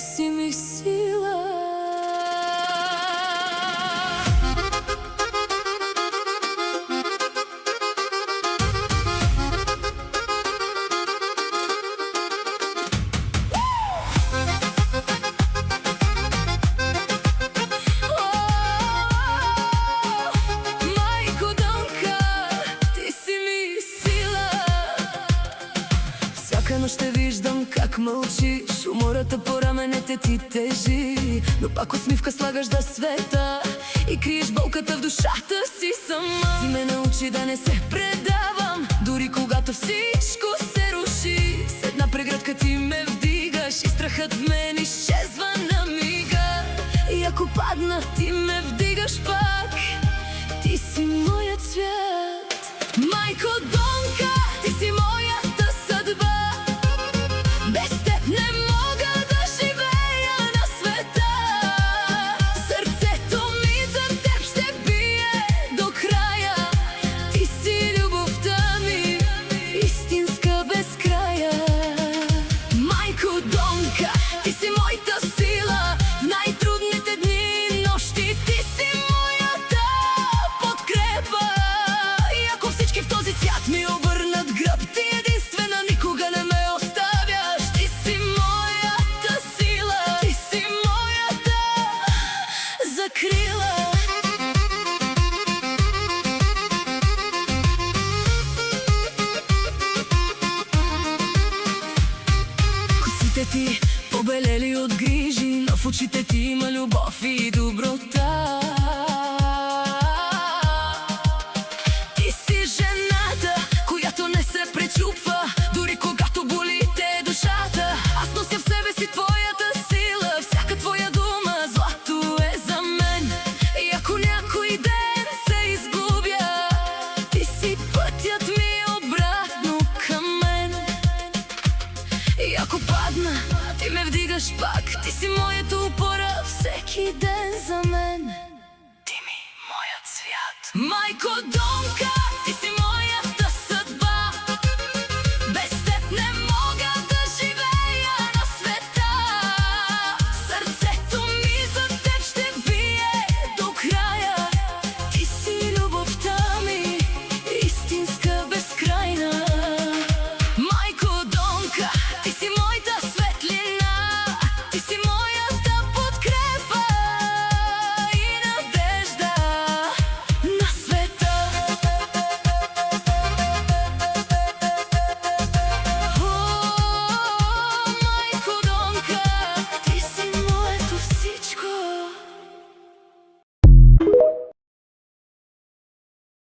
си ми сила. Всяка нощ те виждам как мълчиш, умората по раменете ти тежи, но пак усмивка слагаш да света и криеш болката в душата си сама. Ти ме научи да не се предавам, дори когато всичко се руши. С една преградка ти ме вдигаш и страхът в мен изчезва на мига. И ако падна, ти ме вдигаш пак, ти си моят свят. Майко Донка, ти си моята съдба. Без теб не мога да живея на света. Сърцето ми за теб ще бие до края. Ти си любовта ми, истинска без края. Майко Донка, ти си моята сила в най-трудните дни и нощи. Ти си моята подкрепа. И ако всички в този свят ми обърнат гръб, ти единствена никога не ме оставяш. Ти си моята сила, ти си моята закрила. Косите ти побелели от грижи, но в очите ти има любов и доброта. Ти си жената, която не се пречупва, дори когато боли те душата. Аз нося в себе си твоята сила, всяка твоя дума злато е за мен. И ако някой ден се изгубя, ти си пътят ми обратно към мен. И ако падна, ти ме вдигаш пак, ти си моята опора всеки ден за мен.